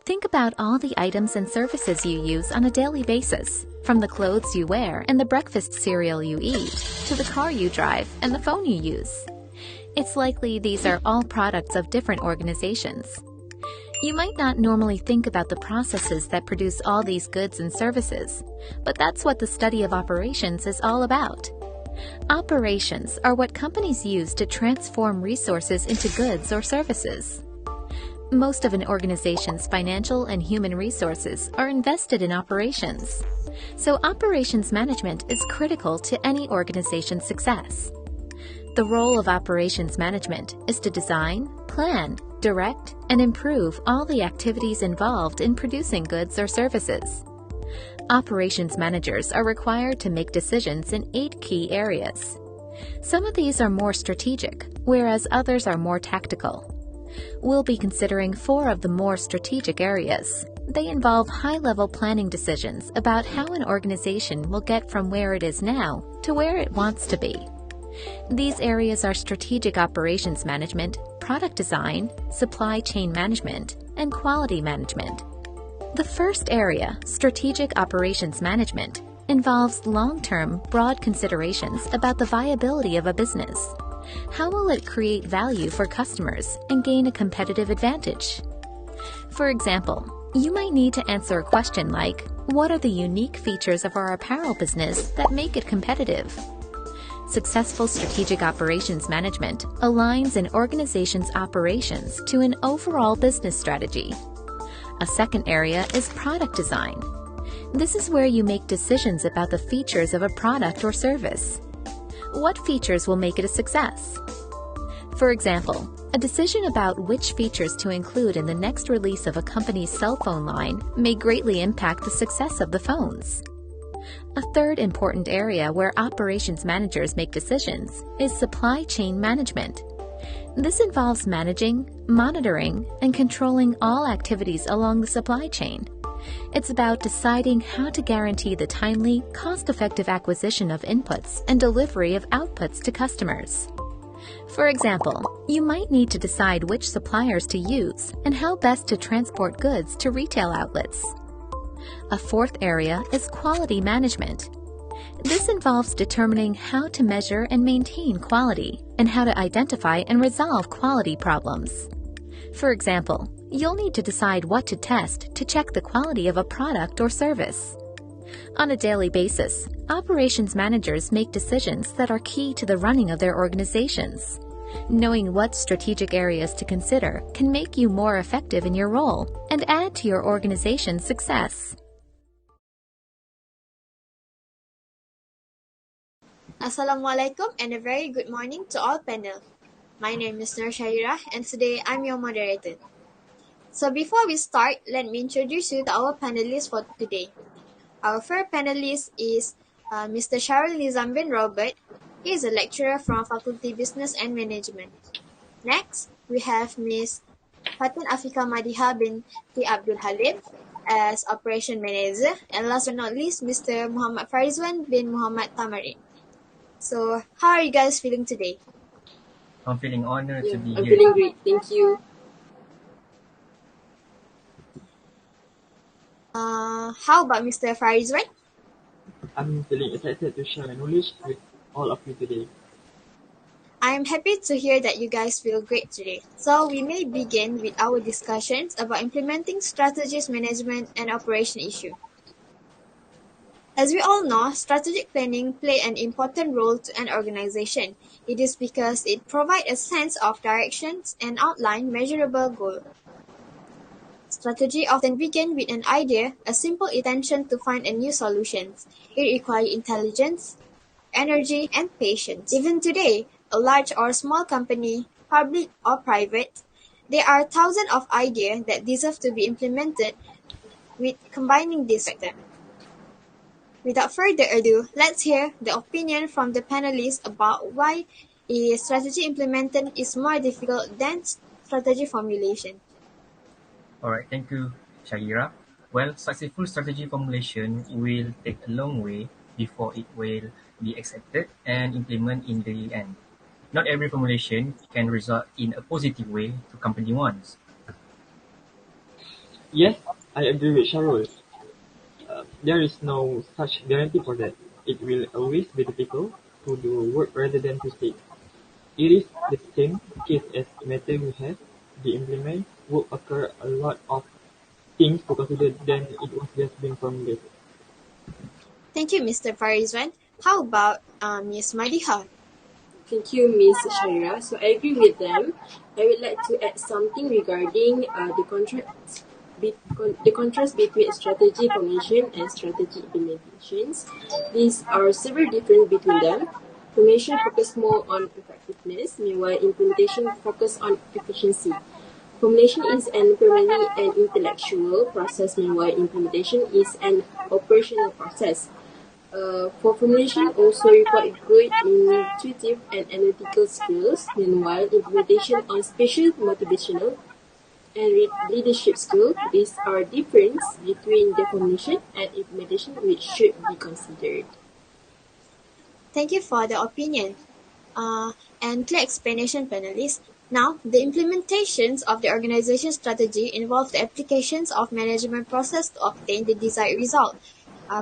Think about all the items and services you use on a daily basis, from the clothes you wear and the breakfast cereal you eat, to the car you drive and the phone you use. It's likely these are all products of different organizations. You might not normally think about the processes that produce all these goods and services, but that's what the study of operations is all about. Operations are what companies use to transform resources into goods or services. Most of an organization's financial and human resources are invested in operations. So operations management is critical to any organization's success. The role of operations management is to design, plan, direct, and improve all the activities involved in producing goods or services. Operations managers are required to make decisions in 8 key areas. Some of these are more strategic, whereas others are more tactical. We'll be considering 4 of the more strategic areas. They involve high-level planning decisions about how an organization will get from where it is now to where it wants to be. These areas are strategic operations management, product design, supply chain management, and quality management. The first area, strategic operations management, involves long-term, broad considerations about the viability of a business. How will it create value for customers and gain a competitive advantage? For example, you might need to answer a question like, what are the unique features of our apparel business that make it competitive? Successful strategic operations management aligns an organization's operations to an overall business strategy. A second area is product design. This is where you make decisions about the features of a product or service. What features will make it a success? For example, a decision about which features to include in the next release of a company's cell phone line may greatly impact the success of the phones. A third important area where operations managers make decisions is supply chain management. This involves managing, monitoring, and controlling all activities along the supply chain. It's about deciding how to guarantee the timely, cost-effective acquisition of inputs and delivery of outputs to customers. For example, you might need to decide which suppliers to use and how best to transport goods to retail outlets. A fourth area is quality management. This involves determining how to measure and maintain quality and how to identify and resolve quality problems. For example, you'll need to decide what to test to check the quality of a product or service. On a daily basis, operations managers make decisions that are key to the running of their organizations. Knowing what strategic areas to consider can make you more effective in your role and add to your organization's success. Assalamualaikum and a very good morning to all panel. My name is Nur Shaira and today I'm your moderator. So before we start, let me introduce you to our panelists for today. Our first panelist is Mr. Sharul Nizam bin Robert. He is a lecturer from Faculty Business and Management. Next, we have Ms. Fatin Afika Madiha binti Abdul Halim as Operation Manager. And last but not least, Mr. Muhammad Farizwan bin Muhammad Tamarin. So, how are you guys feeling today? I'm feeling honored to be I'm here. feeling great, thank you. How about Mr. Farizwan? I'm feeling excited to share my knowledge with all of you today. I'm happy to hear that you guys feel great today. So we may begin with our discussions about implementing strategies management and operation issue. As we all know, strategic planning plays an important role to an organization. It is because it provides a sense of directions and outline measurable goals. Strategy often begins with an idea, a simple intention to find a new solution. It requires intelligence, energy, and patience. Even today, a large or small company, public or private, there are thousands of ideas that deserve to be implemented with combining this factor. Without further ado, let's hear the opinion from the panelists about why a strategy implementation is more difficult than strategy formulation. Alright, thank you, Shaira. Well, successful strategy formulation will take a long way before it will be accepted and implemented in the end. Not every formulation can result in a positive way to company wants. Yes, I agree with Sharul. There is no such guarantee for that. It will always be the people who do work rather than to say. It is the same case as matter we have. The implement will occur a lot of things to consider than it was just being formulated. Thank you, Mr. Farizwan. How about Ms. Madiha? Thank you, Ms. Shaira. So I agree with them. I would like to add something regarding the contrast between strategy formation and strategy implementations. These are several differences between them. Formation focus more on effectiveness, meanwhile implementation focus on efficiency. Formulation is an primarily an intellectual process, meanwhile implementation is an operational process. For formulation also require good intuitive and analytical skills, meanwhile implementation on spatial, motivational, and leadership skills. These are difference between the formulation and implementation which should be considered. Thank you for the opinion and clear explanation, panelists. Now, the implementations of the organization strategy involve the applications of management process to obtain the desired result.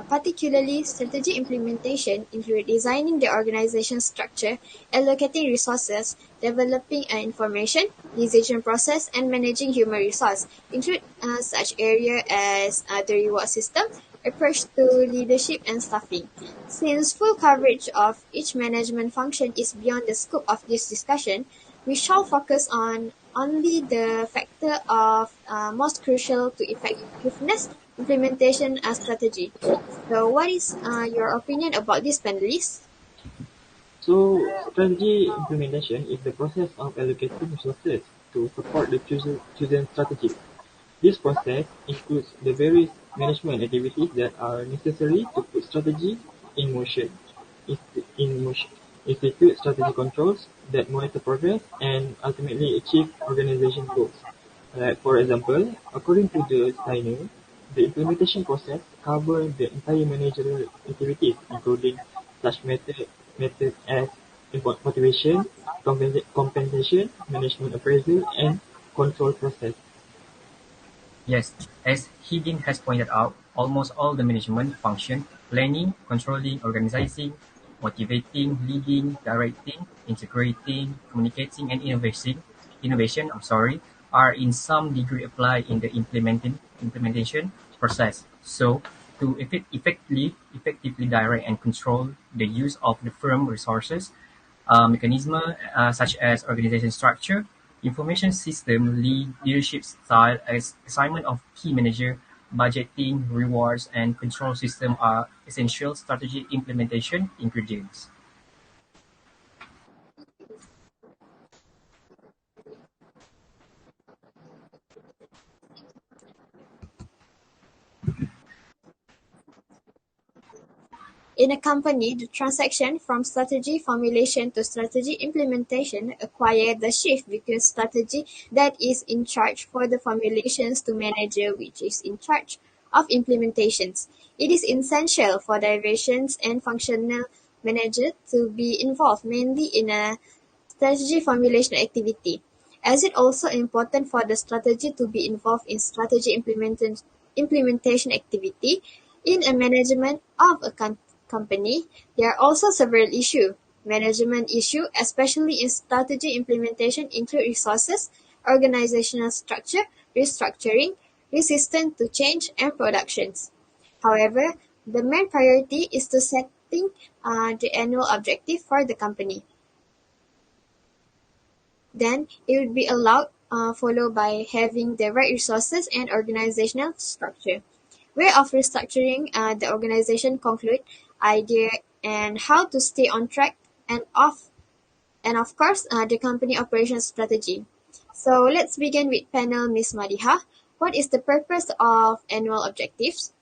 Particularly, strategy implementation include designing the organization structure, allocating resources, developing information, decision process, and managing human resource. Include such area as the reward system, approach to leadership and staffing. Since full coverage of each management function is beyond the scope of this discussion, we shall focus on only the factor of most crucial to effectiveness implementation strategy. So, what is your opinion about this, panelists? So, strategy implementation is the process of allocating resources to support the chosen strategy. This process includes the various management activities that are necessary to put strategy in motion. In motion, institute strategy controls that monitor progress and ultimately achieve organization goals. Like for example, according to the Steiner, the implementation process covers the entire managerial activities, including such methods as motivation, compensation, management appraisal, and control process. Yes, as Higgin has pointed out, almost all the management function, planning, controlling, organizing, motivating, leading, directing, integrating, communicating, and innovation, are in some degree applied in the implementation process. So, to effectively direct and control the use of the firm resources, mechanism such as organization structure, information system, leadership style, assignment of key manager, budgeting, rewards, and control system are essential strategy implementation ingredients. In a company, the transaction from strategy formulation to strategy implementation acquire the shift between strategy that is in charge for the formulations to manager which is in charge of implementations. It is essential for divisions and functional manager to be involved mainly in a strategy formulation activity, as it also important for the strategy to be involved in strategy implementation activity. In a management of a company, there are also several issues. Management issue, especially in strategy implementation, include resources, organizational structure, restructuring, resistance to change, and productions. However, the main priority is to setting the annual objective for the company. Then it would be allowed followed by having the right resources and organizational structure. Way of restructuring the organization conclude idea and how to stay on track and of course the company operation strategy. So let's begin with panel Miss Madiha. What is the purpose of annual objectives?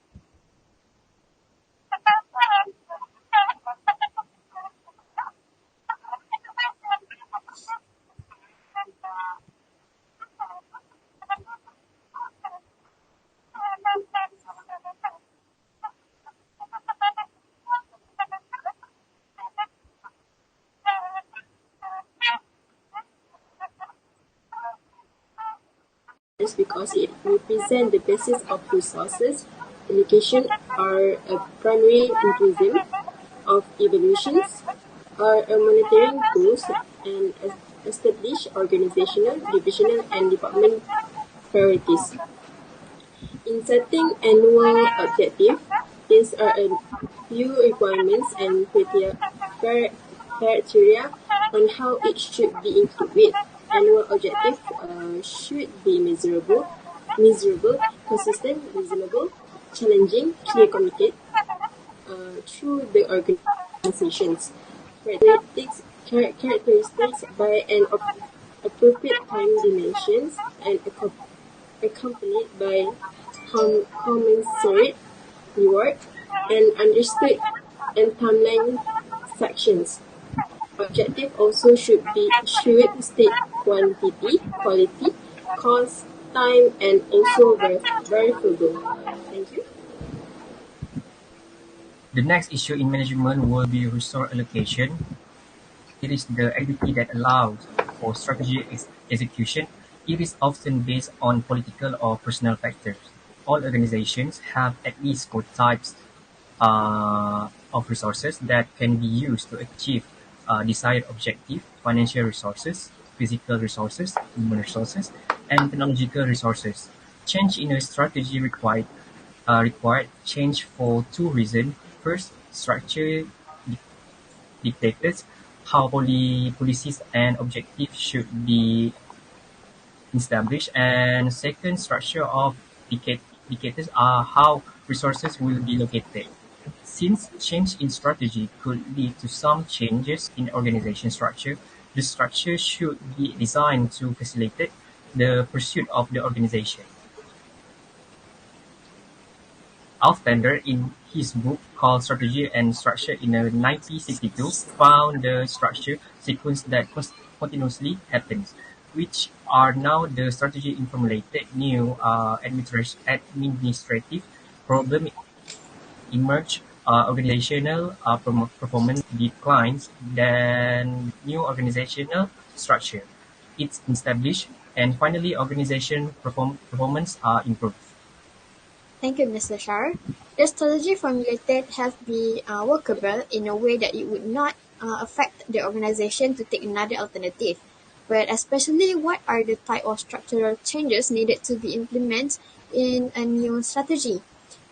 because it represents the basis of resources allocation are a primary mechanism of evaluations, are a monitoring tools, and establish organizational, divisional, and department priorities. In setting annual objective, these are a few requirements and criteria on how it should be included. Annual objective should be measurable, consistent, reasonable, challenging, clear, committed through the organizations. Characteristics by an appropriate time dimensions and accompanied by commensurate reward and understood and timeline sections. Objective also should state quantity, quality, cost, time, and also verifiable. Thank you. The next issue in management will be resource allocation. It is the activity that allows for strategy execution. It is often based on political or personal factors. All organizations have at least 4 types of resources that can be used to achieve desired objective: financial resources, physical resources, human resources, and technological resources. Change in a strategy required change for 2 reasons. First, structure dictates how policies and objectives should be established, and second, structure of indicators are how resources will be located. Since change in strategy could lead to some changes in organization structure, the structure should be designed to facilitate the pursuit of the organization. Alf Bender, in his book called Strategy and Structure in 1962, found the structure sequence that continuously happens, which are now the strategy in formulated. New administrative problem emerge, organizational performance declines, then new organizational structure is established, and finally organization performance improved. Thank you, Mr. Shar. The strategy formulated has been workable in a way that it would not affect the organization to take another alternative. But especially, what are the type of structural changes needed to be implemented in a new strategy?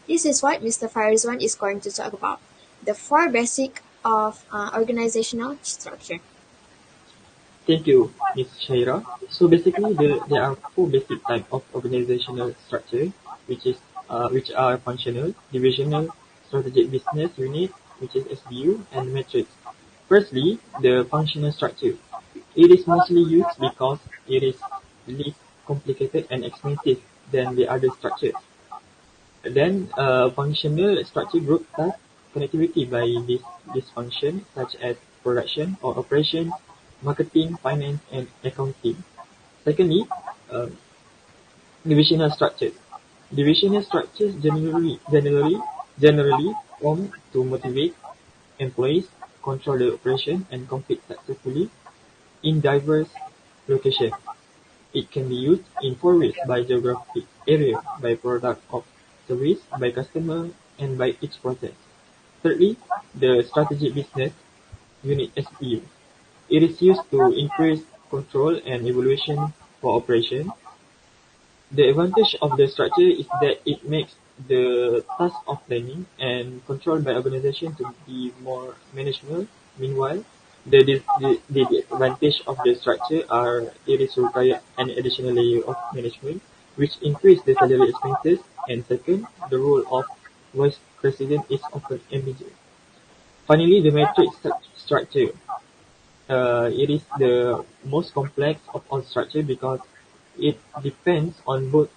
This is what Mr. Farizwan is going to talk about. The 4 basic of organizational structure. Thank you, Ms. Shaira. So basically, there are 4 basic types of organizational structure, which are functional, divisional, strategic business unit, which is SBU, and matrix. Firstly, the functional structure. It is mostly used because it is less complicated and expensive than the other structures. Then, functional structure group task connectivity by this function, such as production or operations, marketing, finance, and accounting. Secondly, uh, divisional structures. Divisional structures generally form to motivate employees, control the operation, and compete successfully in diverse locations. It can be used in 4 ways: by geographic area, by product or service, by customer, and by each process. Thirdly, the strategic business unit SBU. It is used to increase control and evaluation for operation. The advantage of the structure is that it makes the task of planning and control by organization to be more manageable. Meanwhile, the disadvantage of the structure are it is require an additional layer of management, which increase the salary expenses, and second, the role of vice president is often ambiguous. Finally, the matrix structure. It is the most complex of all structure because it depends on both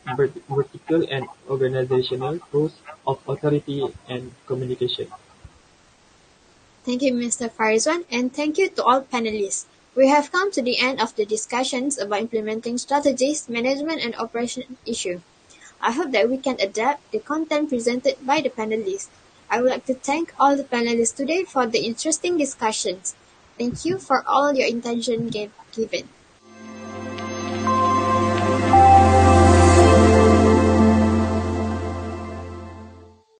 vertical and organizational rules of authority and communication. Thank you, Mr. Farizwan, and thank you to all panelists. We have come to the end of the discussions about implementing strategies, management, and operation issue. I hope that we can adapt the content presented by the panelists. I would like to thank all the panelists today for the interesting discussions. Thank you for all your attention given.